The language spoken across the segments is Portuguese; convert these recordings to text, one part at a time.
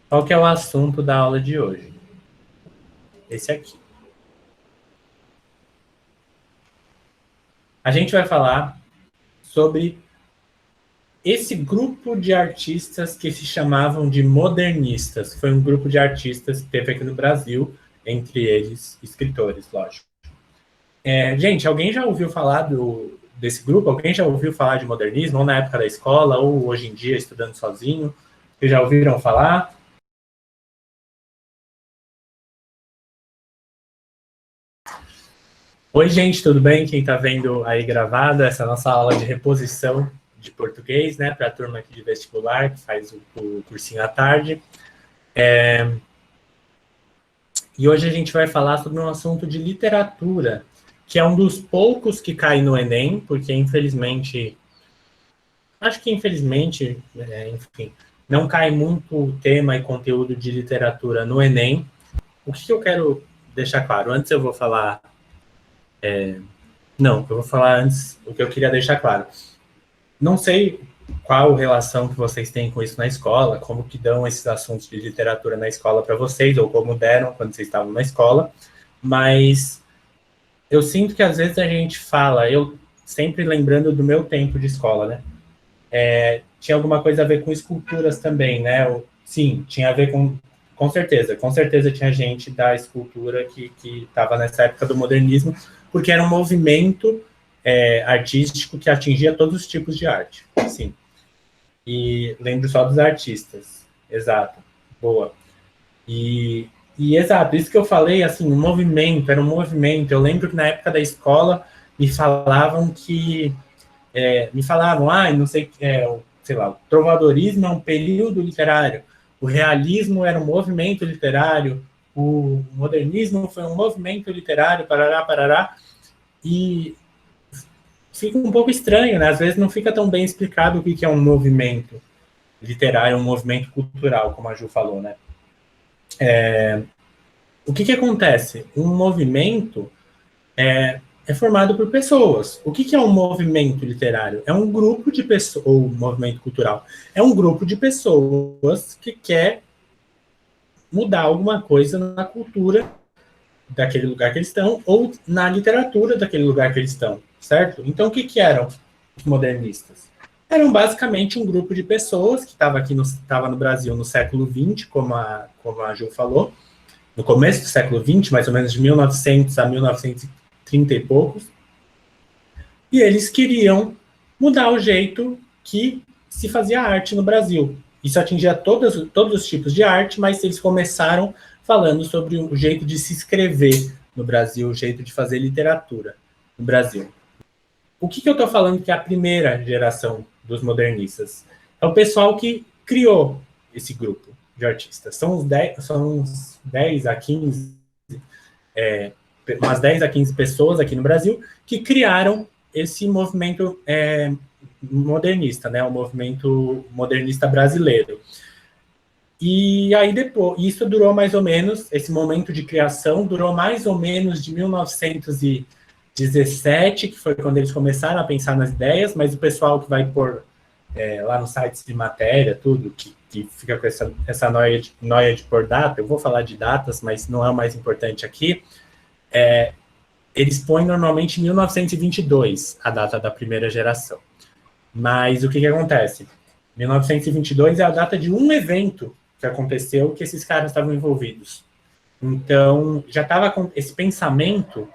Qual que é o assunto da aula de hoje? Esse aqui. A gente vai falar sobre esse grupo de artistas que se chamavam de modernistas. Foi um grupo de artistas que teve aqui no Brasil, entre eles escritores, lógico. Gente, alguém já ouviu falar desse grupo? Alguém já ouviu falar de modernismo, ou na época da escola, ou hoje em dia estudando sozinho? Vocês já ouviram falar? Oi, gente, tudo bem? Quem está vendo aí gravado, essa é a nossa aula de reposição de português, né, para a turma aqui de vestibular, que faz o cursinho à tarde. E hoje a gente vai falar sobre um assunto de literatura, que é um dos poucos que cai no Enem, porque infelizmente, acho que infelizmente, enfim, não cai muito tema e conteúdo de literatura no Enem. O que eu quero deixar claro? Antes eu vou falar. Não, eu vou falar antes o que eu queria deixar claro. Não sei qual relação que vocês têm com isso na escola, como que dão esses assuntos de literatura na escola para vocês, ou como deram quando vocês estavam na escola, mas eu sinto que às vezes a gente fala, eu sempre lembrando do meu tempo de escola, né? Tinha alguma coisa a ver com esculturas também, né? Sim, tinha a ver com certeza tinha gente da escultura que estava nessa época do modernismo, porque era um movimento artístico que atingia todos os tipos de arte, sim. E lembro só dos artistas, exato, boa. Exato, isso que eu falei, assim, um movimento, era um movimento. Eu lembro que na época da escola me falavam não sei, sei lá, o trovadorismo é um período literário, o realismo era um movimento literário, o modernismo foi um movimento literário, parará, parará, e fica um pouco estranho, né? Às vezes não fica tão bem explicado o que é um movimento literário, um movimento cultural, como a Ju falou, né? O que acontece? Um movimento é formado por pessoas. O que é um movimento literário? É um grupo de pessoas, ou movimento cultural, é um grupo de pessoas que quer mudar alguma coisa na cultura daquele lugar que eles estão, ou na literatura daquele lugar que eles estão, certo? Então, o que eram os modernistas? Eram basicamente um grupo de pessoas que estava no Brasil no século XX, como a Ju falou, no começo do século XX, mais ou menos de 1900 a 1930 e poucos, e eles queriam mudar o jeito que se fazia arte no Brasil. Isso atingia todos os tipos de arte, mas eles começaram falando sobre o jeito de se escrever no Brasil, o jeito de fazer literatura no Brasil. O que eu estou falando que é a primeira geração dos modernistas? É o pessoal que criou esse grupo de artistas. São uns 10 a 15, umas 10 a 15 pessoas aqui no Brasil que criaram esse movimento modernista, né? O movimento modernista brasileiro. E aí depois, isso durou mais ou menos, esse momento de criação durou mais ou menos de 1917, que foi quando eles começaram a pensar nas ideias, mas o pessoal que vai pôr lá nos sites de matéria, tudo, que fica com essa noia de pôr data, eu vou falar de datas, mas não é o mais importante aqui, eles põem normalmente 1922, a data da primeira geração. Mas o que acontece? 1922 é a data de um evento que aconteceu que esses caras estavam envolvidos. Então, já estava com esse pensamento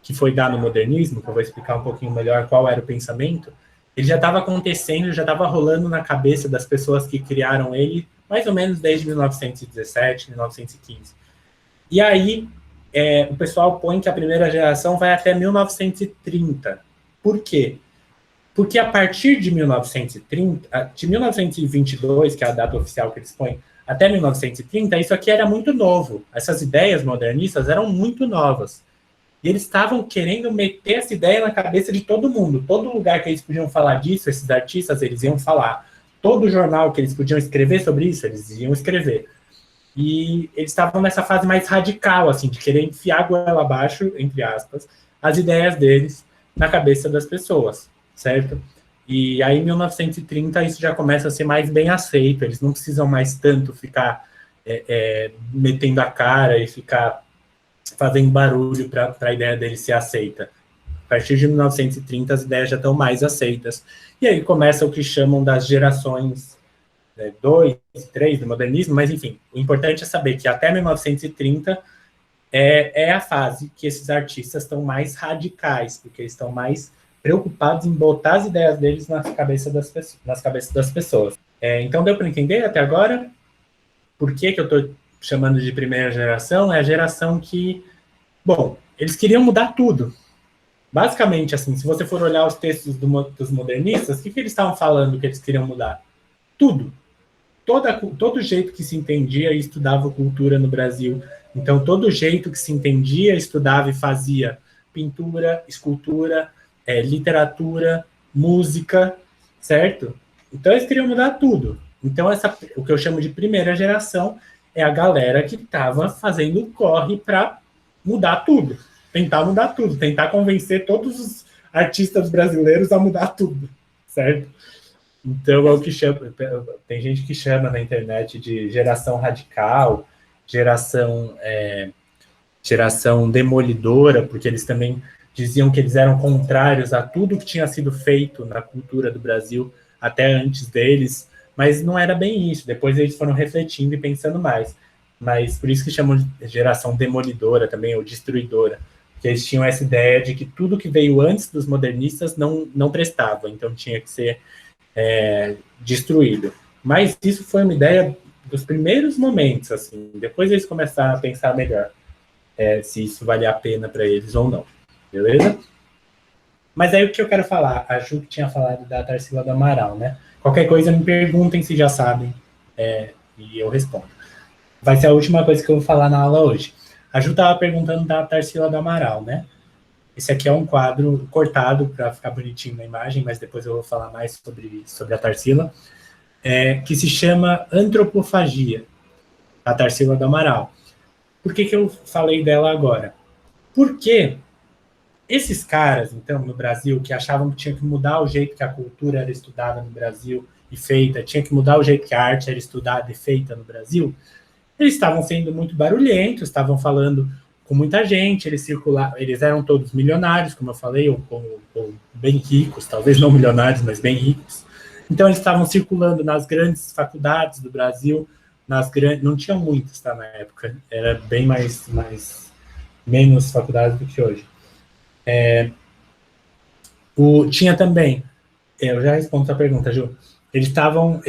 que foi dado no modernismo, que eu vou explicar um pouquinho melhor qual era o pensamento, ele já estava acontecendo, já estava rolando na cabeça das pessoas que criaram ele, mais ou menos desde 1917, 1915. E aí, o pessoal põe que a primeira geração vai até 1930. Por quê? Porque a partir de 1930, de 1922, que é a data oficial que eles põem, até 1930, isso aqui era muito novo. Essas ideias modernistas eram muito novas. E eles estavam querendo meter essa ideia na cabeça de todo mundo. Todo lugar que eles podiam falar disso, esses artistas, eles iam falar. Todo jornal que eles podiam escrever sobre isso, eles iam escrever. E eles estavam nessa fase mais radical, assim, de querer enfiar a goela abaixo, entre aspas, as ideias deles na cabeça das pessoas, certo? E aí, em 1930, isso já começa a ser mais bem aceito, eles não precisam mais tanto ficar metendo a cara e ficar fazendo barulho para a ideia dele ser aceita. A partir de 1930, as ideias já estão mais aceitas. E aí começa o que chamam das gerações 2 e 3 do modernismo, mas enfim, o importante é saber que até 1930 é a fase que esses artistas estão mais radicais, porque eles estão mais preocupados em botar as ideias deles nas cabeças das pessoas. Então deu para entender até agora por que eu estou chamando de primeira geração? É a geração que, bom, eles queriam mudar tudo. Basicamente, assim, se você for olhar os textos dos modernistas, o que eles estavam falando que eles queriam mudar? Tudo. Todo jeito que se entendia e estudava cultura no Brasil. Então, todo jeito que se entendia, estudava e fazia pintura, escultura, literatura, música, certo? Então, eles queriam mudar tudo. Então, o que eu chamo de primeira geração é a galera que estava fazendo o corre para mudar tudo. Tentar mudar tudo, tentar convencer todos os artistas brasileiros a mudar tudo, certo? Então, é o que chama, tem gente que chama na internet de geração radical, geração demolidora, porque eles também diziam que eles eram contrários a tudo que tinha sido feito na cultura do Brasil até antes deles, mas não era bem isso. Depois eles foram refletindo e pensando mais. Mas por isso que chamam de geração demolidora também, ou destruidora, porque eles tinham essa ideia de que tudo que veio antes dos modernistas não prestava, então tinha que ser destruído. Mas isso foi uma ideia dos primeiros momentos, assim. Depois eles começaram a pensar melhor se isso valia a pena para eles ou não. Beleza? Mas aí o que eu quero falar? A Ju que tinha falado da Tarsila do Amaral, né? Qualquer coisa me perguntem se já sabem e eu respondo. Vai ser a última coisa que eu vou falar na aula hoje. A Ju estava perguntando da Tarsila do Amaral, né? Esse aqui é um quadro cortado para ficar bonitinho na imagem, mas depois eu vou falar mais sobre a Tarsila, que se chama Antropofagia, a Tarsila do Amaral. Por que eu falei dela agora? Porque esses caras, então, no Brasil, que achavam que tinha que mudar o jeito que a cultura era estudada no Brasil e feita, tinha que mudar o jeito que a arte era estudada e feita no Brasil, eles estavam sendo muito barulhentos, estavam falando com muita gente, eles eram todos milionários, como eu falei, ou bem ricos, talvez não milionários, mas bem ricos. Então, eles estavam circulando nas grandes faculdades do Brasil, não tinham muitas, tá, na época, era bem menos faculdades do que hoje. Tinha também, eu já respondo a pergunta, Ju, eles estavam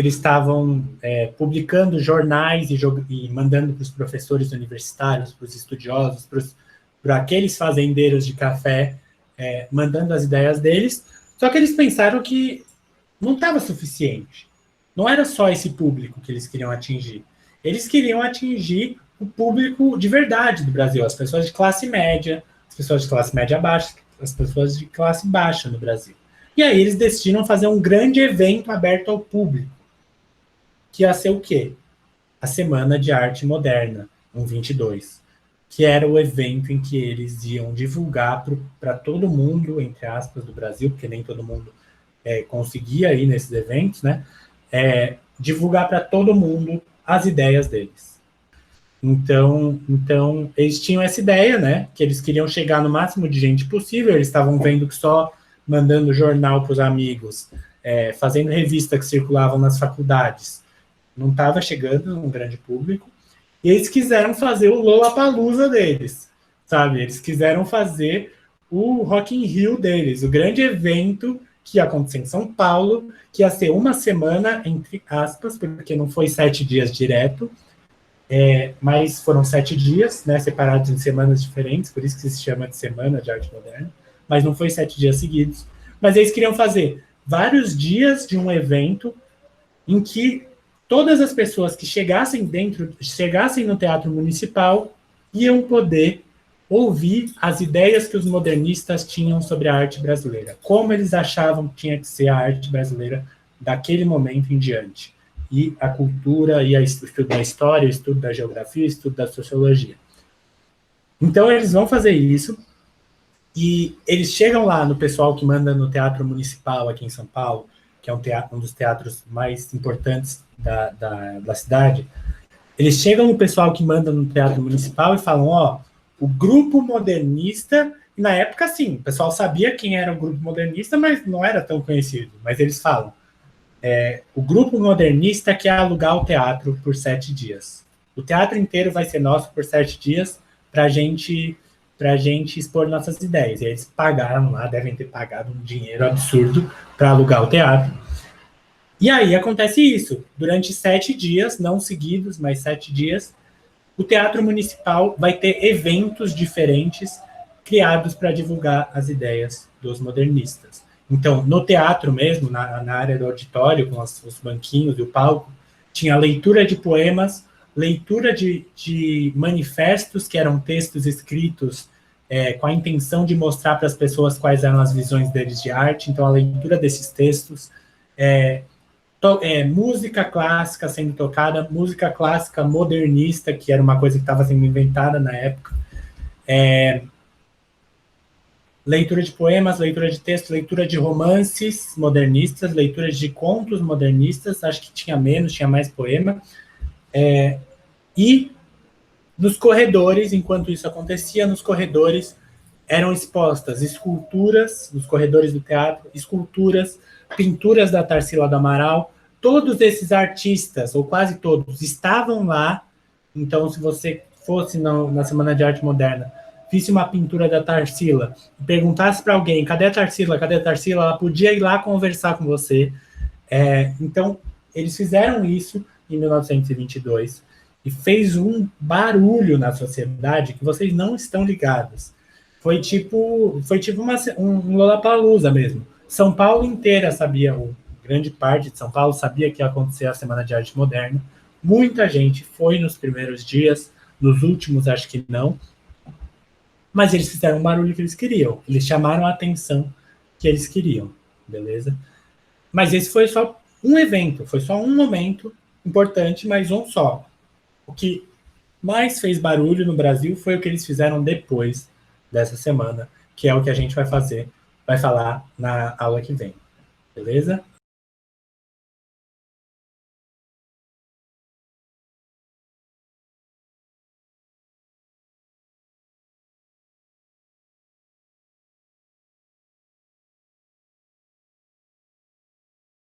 publicando jornais e mandando para os professores universitários, para os estudiosos, para aqueles fazendeiros de café, mandando as ideias deles, só que eles pensaram que não estava suficiente. Não era só esse público que eles queriam atingir. Eles queriam atingir o público de verdade do Brasil, as pessoas de classe média, as pessoas de classe média baixa, as pessoas de classe baixa no Brasil. E aí eles decidem fazer um grande evento aberto ao público, que ia ser o quê? A Semana de Arte Moderna, 22, que era o evento em que eles iam divulgar para todo mundo, entre aspas, do Brasil, porque nem todo mundo conseguia ir nesses eventos, né? Divulgar para todo mundo as ideias deles. Então, eles tinham essa ideia, né? Que eles queriam chegar no máximo de gente possível, eles estavam vendo que só mandando jornal para os amigos, fazendo revista que circulavam nas faculdades, não estava chegando num grande público, e eles quiseram fazer o Lollapalooza deles, sabe? Eles quiseram fazer o Rock in Rio deles, o grande evento que ia acontecer em São Paulo, que ia ser uma semana, entre aspas, porque não foi 7 dias direto, mas foram 7 dias, né, separados em semanas diferentes, por isso que se chama de Semana de Arte Moderna, mas não foi 7 dias seguidos. Mas eles queriam fazer vários dias de um evento em que todas as pessoas que chegassem no Teatro Municipal iam poder ouvir as ideias que os modernistas tinham sobre a arte brasileira, como eles achavam que tinha que ser a arte brasileira daquele momento em diante. E a cultura, e o estudo da história, o estudo da geografia, o estudo da sociologia. Então, eles vão fazer isso, e eles chegam lá no pessoal que manda no Teatro Municipal aqui em São Paulo, que é um dos teatros mais importantes da cidade, Eles chegam no pessoal que manda no Teatro Municipal e falam, ó, o grupo modernista, e na época, sim, o pessoal sabia quem era o grupo modernista, mas não era tão conhecido. Mas eles falam, o grupo modernista quer alugar o teatro por 7 dias. O teatro inteiro vai ser nosso por 7 dias para a gente expor nossas ideias. E eles pagaram lá, devem ter pagado um dinheiro absurdo para alugar o teatro. E aí acontece isso. Durante 7 dias, não seguidos, mas 7 dias, o Teatro Municipal vai ter eventos diferentes criados para divulgar as ideias dos modernistas. Então, no teatro mesmo, na área do auditório, com os banquinhos e o palco, tinha leitura de poemas, leitura de manifestos, que eram textos escritos com a intenção de mostrar para as pessoas quais eram as visões deles de arte. Então, a leitura desses textos, música clássica sendo tocada, música clássica modernista, que era uma coisa que estava sendo inventada na época, leitura de poemas, leitura de texto, leitura de romances modernistas, leitura de contos modernistas, acho que tinha menos, tinha mais poema, e nos corredores, enquanto isso acontecia, nos corredores eram expostas esculturas, nos corredores do teatro, esculturas, pinturas da Tarsila do Amaral. Todos esses artistas, ou quase todos, estavam lá. Então, se você fosse na Semana de Arte Moderna, visse uma pintura da Tarsila, e perguntasse para alguém, cadê a Tarsila? Cadê a Tarsila? Ela podia ir lá conversar com você. Então, eles fizeram isso em 1922 e fez um barulho na sociedade que vocês não estão ligados. Foi tipo um Lollapalooza mesmo. São Paulo inteira sabia, grande parte de São Paulo sabia que ia acontecer a Semana de Arte Moderna. Muita gente foi nos primeiros dias, nos últimos acho que não, mas eles fizeram o barulho que eles queriam. Eles chamaram a atenção que eles queriam, beleza? Mas esse foi só um evento, foi só um momento importante, mas um só. O que mais fez barulho no Brasil foi o que eles fizeram depois dessa semana, que é o que a gente vai falar na aula que vem, beleza?